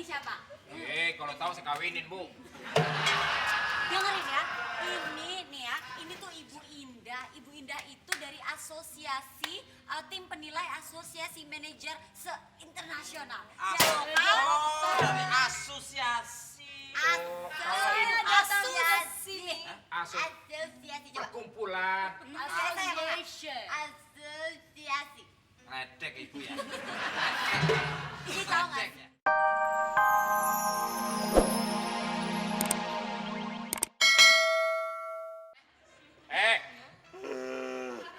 Ini siapa? Kalau tahu saya kawinin, Bu. Dengerin ya, ini nih ya, ini tuh Ibu Indah. Ibu Indah itu dari asosiasi, tim penilai asosiasi manajer se-internasional. Dari asosiasi. Asosiasi. Asosiasi Coba. perkumpulan. Asosiasi. Redek ibu ya. Ini tahu nggak? Redek ya.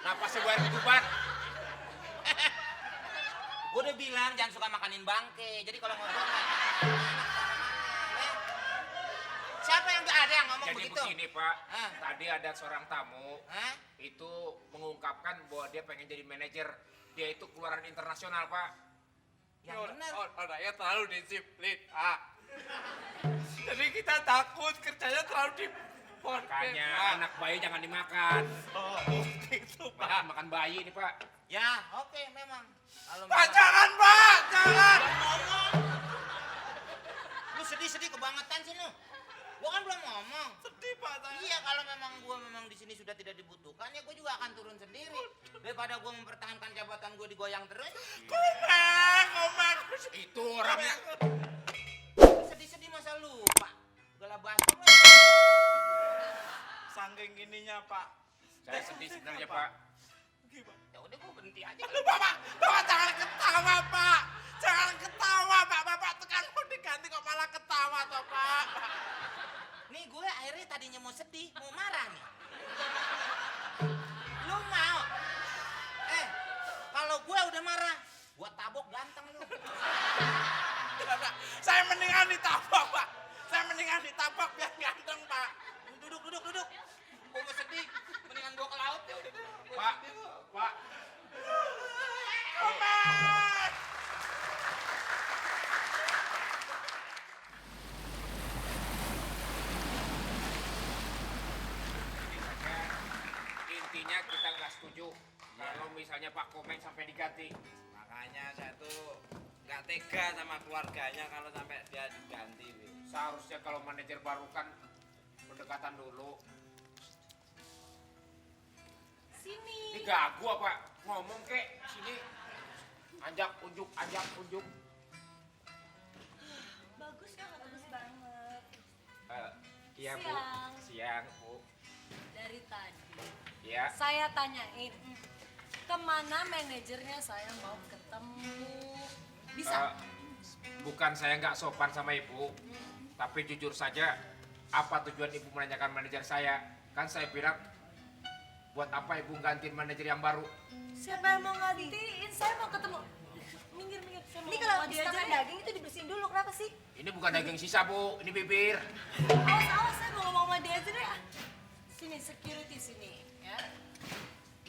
Napasnya gue air ketuban. Gue udah bilang jangan suka makanin bangke. Jadi kalau ngobrol siapa yang ada yang ngomong Jadi begitu? begini, Pak. Hah? Tadi ada seorang tamu. Hah? Itu mengungkapkan bahwa dia pengen jadi manajer. Dia itu keluaran internasional, Pak. Yang benar. Orangnya terlalu disiplin, Pak. Jadi kita takut kerjanya terlalu disiplin. Makanya anak bayi jangan dimakan. Oh, gitu, Pak. Makan bayi ini, Pak. Ya, oke memang. Kalau Pak, memang- jangan, Pak. Jangan. Belum ngomong. Lu sedih-sedih kebangetan sih lu. Gua kan belum ngomong. Sedih, Pak. Saya. Iya, kalau memang gua memang di sini sudah tidak dibutuhkan, ya gua juga akan turun sendiri. Daripada gua mempertahankan jabatan gua digoyang terus. Komeng. Itu orangnya. Sedih-sedih masa lupa. Gala baskom lu. Saking ininya, Pak. Saya sedih sebenarnya, Pak. Gimana? Ya udah gua berhenti aja. Aduh, Bapak jangan ketawa, Pak. Jangan ketawa, Pak. Bapak tekan mau diganti kok malah ketawa toh, Pak. Nih gue akhirnya tadinya mau sedih, mau marah nih. Lu mau? Kalau gue udah marah, gue tabok ganteng lu. Bapak, saya mendingan ditabok, Pak. Saya mendingan ditabok biar ganteng, Pak. Duduk. Gue mau sedih, mendingan gue ke laut ya udah. Pak. Komeng. Intinya kita nggak setuju kalau misalnya Pak Komeng sampai diganti. Makanya saya tuh nggak tega sama keluarganya kalau sampai dia diganti. Seharusnya kalau manajer baru kan pendekatan dulu. Sini. Ini gagu apa? Ngomong kek sini. Anjak unjuk. Bagus ya, bagus banget. Iya, Bu. Siang. Siang, Bu. Dari tadi. Iya. Saya tanyain, kemana manajernya saya mau ketemu. Bisa? Bukan saya nggak sopan sama Ibu, tapi jujur saja, apa tujuan Ibu menanyakan manajer saya? Kan saya bilang, buat apa Ibu gantiin manajer yang baru? Siapa yang mau gantiin? Saya mau ketemu. Minggir. Saya mau Ini kalau sama dia habis aja makan deh. daging itu dibersihin dulu, kenapa sih? Ini bukan daging sisa, Bu. Ini bibir. Awas, saya mau ngomong sama dia aja deh. Sini, security sini. Ya.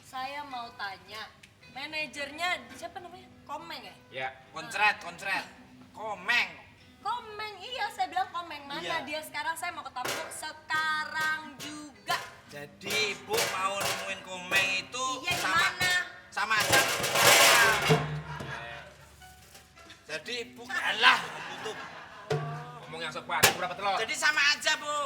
Saya mau tanya, manajernya siapa namanya? Komeng ya? Ya. Koncret. Komeng. Komeng, iya saya bilang Komeng. Mana Iya. dia sekarang? Saya mau ketemu sekarang juga. Jadi Ibu mau nemuin Komeng itu Iya, di sama mana? sama aja. Jadi Ibu kalah tutup. Ngomong yang sopan. Berapa telur? Jadi sama aja, Bu.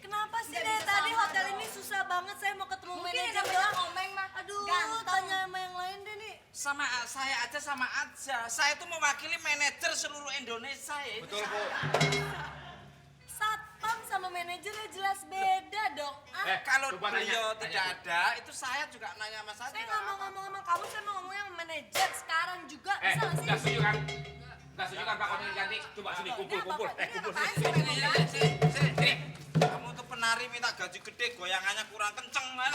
Kenapa sih Nggak dari bisa tadi sama hotel dong. ini susah banget? Saya mau ketemu Mungkin yang manajer namanya bilang. Komeng mah Aduh, ganteng. tanya sama yang lain deh nih. Sama saya aja sama aja. Saya itu mewakili manajer seluruh Indonesia ya. Betul, Bu. Satpam sama manajernya jelas beda dong. Kalau coba beliau tanya, tidak Bu. ada, itu saya juga nanya sama Saya juga. nggak mau ngomong sama kamu, saya mau ngomong yang manajer sekarang juga. Bisa nggak sih? Nggak setuju kan? Nggak setuju kan Pak Komeng diganti? Coba sini, kumpul. Ini apa-apa? Ini Kumpul apaan sini. sih, Sini, sini, sini, sini. Kamu tuh penari minta gaji gede, goyangannya kurang kenceng. Bawel.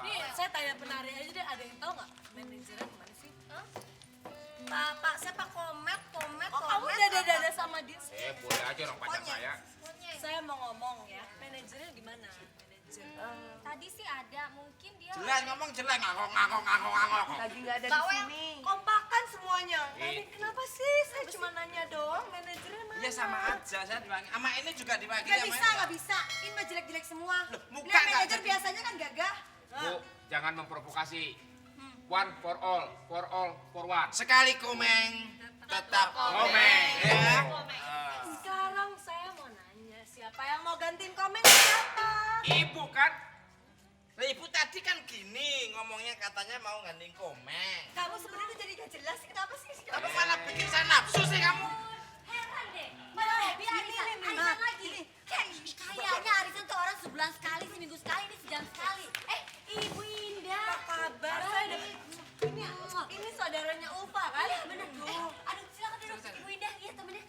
Nih, saya tanya penari aja deh, ada yang tahu nggak manajernya kemana sih? Pak, saya Pak Komet. Oh, kamu dada-dada sama dia sih? Boleh aja orang pacar saya. Saya mau ngomong ya, manajernya gimana? Manajer. Tadi sih ada, mungkin dia Jelas ngomong jelas, ngangok. Lagi nggak ada di Bawel, sini. kompakan semuanya. Iya. Kenapa sih? Saya cuma nanya doang, manajernya mana? Iya sama aja, saya diwakili. Sama ini juga diwakili Nggak sama bisa, ini. nggak bisa. Ini mah jelek-jelek semua. Loh, muka Lihat nggak manajer jadi. biasanya kan gagah. Bu, jangan memprovokasi. One for all, for one. Sekali Komeng. tetap Komeng. ya. Sekarang saya mau nanya, siapa yang mau gantiin Komeng siapa? Ibu kan? Lah ibu tadi kan gini ngomongnya katanya mau gantiin Komeng. Kamu sebenarnya jadi gak jelas, kenapa sih? Apa malah bikin saya nafsu sih kamu? Heran deh, malah hobi arisan, arisan lagi. Kayaknya arisan tuh orang sebulan sekali, seminggu sekali, ini sejam sekali. Ibu Indah. Apa kabar? Saya dapat ini saudaranya Upa kan? Iya bener. Aduh silakan duduk Ibu Indah, iya temennya.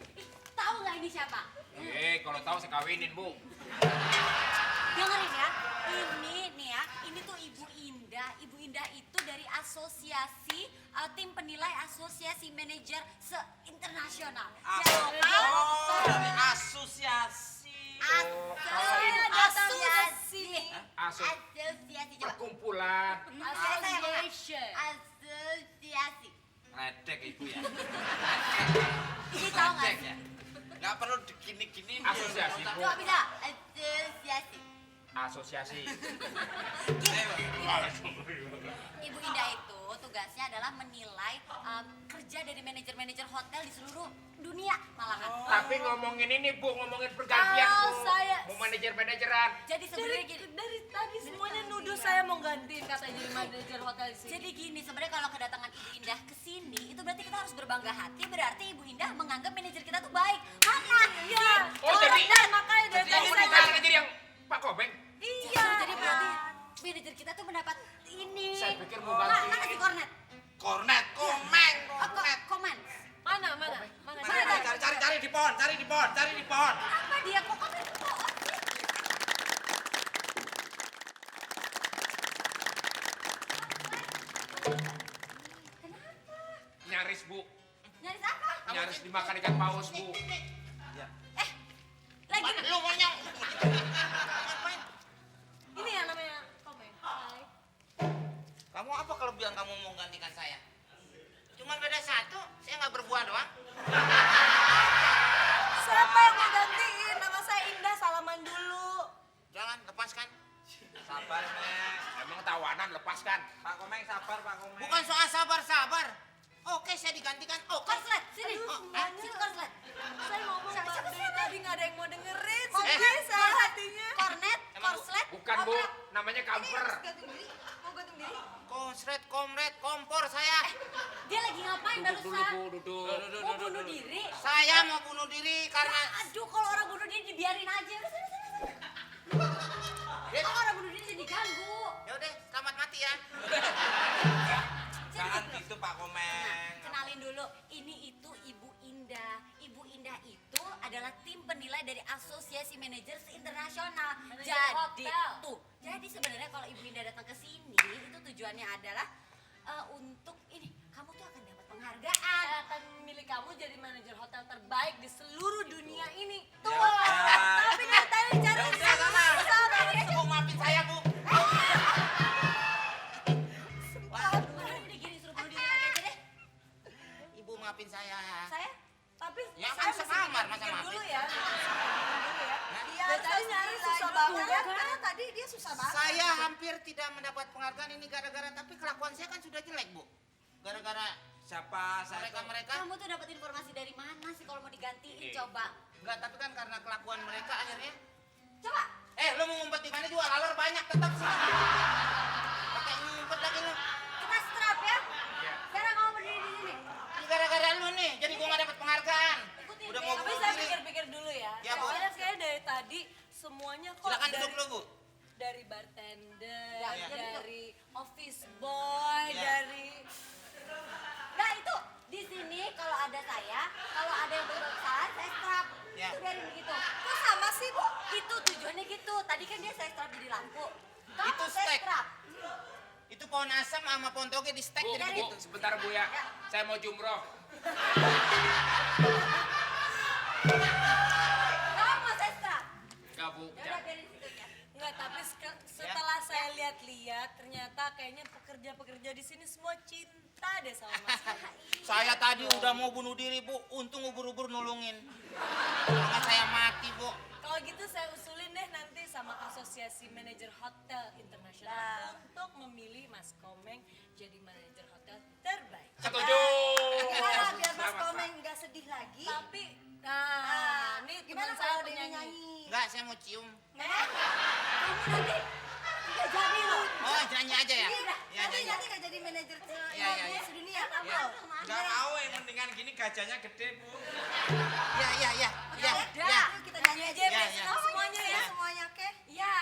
Tahu nggak ini siapa? Kalau tahu saya kawinin, Bu. Dengerin ya, ini nih ya, ini tuh Ibu Indah. Ibu Indah itu dari asosiasi tim penilai asosiasi manajer se-internasional. Oh, dari asosiasi. Asosiasi. Asosiasi coba. Perkumpulan. Association. Asosiasi. Ledek ibu ya. Ini tahu nggak? Ledek ya. Nggak perlu digini-gini. Asosiasi, Bu. Coba bisa. Asosiasi. Asosiasi. Ibu Indah itu tugasnya adalah menilai kerja dari manajer-manajer hotel di seluruh dunia malahan. Tapi ngomongin ini, Bu, ngomongin pergantian, Oh, Bu. saya- Mau manajer-manajeran. Jadi sebenarnya gini. Dari tadi semuanya nuduh saya mau gantiin katanya jadi manajer hotel di sini. Jadi gini, sebenarnya kalau kedatangan Ibu Indah ke sini, itu berarti kita harus berbangga hati. Berarti Ibu Indah menganggap manajer kita tuh baik. Mana? Iya. Oh, jadi- dan makanya dari Jadi tadi mau saya ditarik jadi yang Pak Komeng? iya. Jadi berarti manajer kita tuh mendapat ini. Saya pikir mau ganti. Mana si Kornet? Kornet, Komeng, Oh, kornet. komen. Mana? Cari di pohon, cari di pohon, cari di pohon. Apa dia kok komen? Nyaris, Bu. Nyaris apa? Nyaris dimakan ikan paus, Bu. Lagi Lu monyong. Ngapain? Ini yang namanya Komeng. Hai. Kamu apa kelebihan kamu mau gantikan saya? Cuman beda satu, saya nggak berbuah doang. Siapa yang mau gantiin? Nama saya Indah, salaman dulu. Jangan, lepaskan. Sabar, Mek. Emang tawanan, lepaskan. Pak Komeng sabar, Pak Komeng. Bukan soal sabar-sabar. Oke, saya digantikan. Oke. Korslet, sini. Semuanya. Sini korslet. Saya ngomong Siapa- Mbak siapa- dari siapa? tadi nggak ada yang mau dengerin. Oh, Sedih saya hatinya. Kornet, Emang, Bu? korslet. Bukan, Bu. Namanya kamper. Gantung diri. Mau gantung diri? Konsret, komret, kompor saya. Dia lagi ngapain Duduk dulu, barusan? Bu, duduk. Mau bunuh diri? Saya mau bunuh diri karena Aduh, kalau orang bunuh diri dibiarin aja. Udah, sana. Ya, Kalau orang bunuh diri jadi ganggu. ya udah, selamat mati ya. Jangan gitu, Pak Komeng. Kenalin dulu, ini itu Ibu Indah. Ibu Indah itu adalah tim penilai dari Asosiasi Manajer Internasional. Manajer Jadi hotel. tuh, jadi sebenarnya kalau Ibu Indah datang ke sini, itu tujuannya adalah untuk ini, kamu tuh akan dapat penghargaan. Saya akan memilih kamu jadi manajer hotel terbaik di seluruh dunia ini. Tuh. Ya. Tapi dari tadi cari Ya udah, sana. Bu, maafin saya, Bu. Udah gini, suruh bunuh diri lagi aja deh. Ibu maafin saya. Saya Tapi Ya, saya kan mesti sekamar, masa pikir maafin? dulu ya. Dulu ya. Iya, Dari tadi nyari susah banget ya. Karena tadi dia susah banget. Saya hampir tidak mendapat penghargaan ini gara-gara, tapi kelakuan saya kan sudah jelek, Bu. Gara-gara Siapa saya? mereka-mereka. kamu tuh dapat informasi dari mana sih kalau mau digantiin? Coba. Enggak, tapi kan karena kelakuan mereka akhirnya. Coba. Lu mau ngumpet di mana juga laler banyak tetap sih. Pakai ngumpet lagi lu. Kita strap ya. Sekarang kamu berdiri di sini. Ini gara-gara lu nih, jadi gua gak dapat penghargaan. Ikutin Udah dia. mau Tapi bunuh saya diri. pikir-pikir dulu ya. Ya, Bu. Soalnya kayak dari tadi semuanya kok Silakan dari, duduk lu, Bu. dari bartender, Ya. dari office boy, Ya. dari Nah itu di sini kalau ada saya, kalau ada yang berbuat kesalahan saya strap. Ya. Itu biarin begitu. kok sama sih bu? Itu tujuannya gitu. Tadi kan dia saya strap jadi lampu. Kamu Itu saya stek. strap. Itu pohon asam sama pohon toge di stek Bu, jadi Bu, begitu. sebentar, Bu ya. Saya mau jumroh. Kamu saya strap. Enggak, Bu. Ya udah biarin situ ya. Enggak, tapi setelah saya lihat-lihat ternyata kayaknya pekerja-pekerja di sini semua cinta deh sama Mas. Saya tadi udah mau bunuh diri, Bu. Untung ubur-ubur nolongin. Karena saya mati, Bu. Kalau gitu saya usulin deh nanti sama Asosiasi Manajer Hotel Internasional untuk memilih Mas Komeng jadi manajer hotel terbaik. Setuju. Gimana biar Mas Selamat, Pak. Komeng nyanyi. Enggak, saya mau cium. Kamu nanti nggak jadi loh. Oh, nyanyi aja ya? Iya, Ya, nanti nyanyi. nggak jadi manajer Iya, iya. sedunia Iya. kamu. Nggak mau, yang mendingan gini gajahnya gede, Bu. Ya, ya, ya. Ya, Udah, ya. yuk kita nyanyi aja Ya, biar ya. senang semuanya ya. Ya. Semuanya, oke? Ya.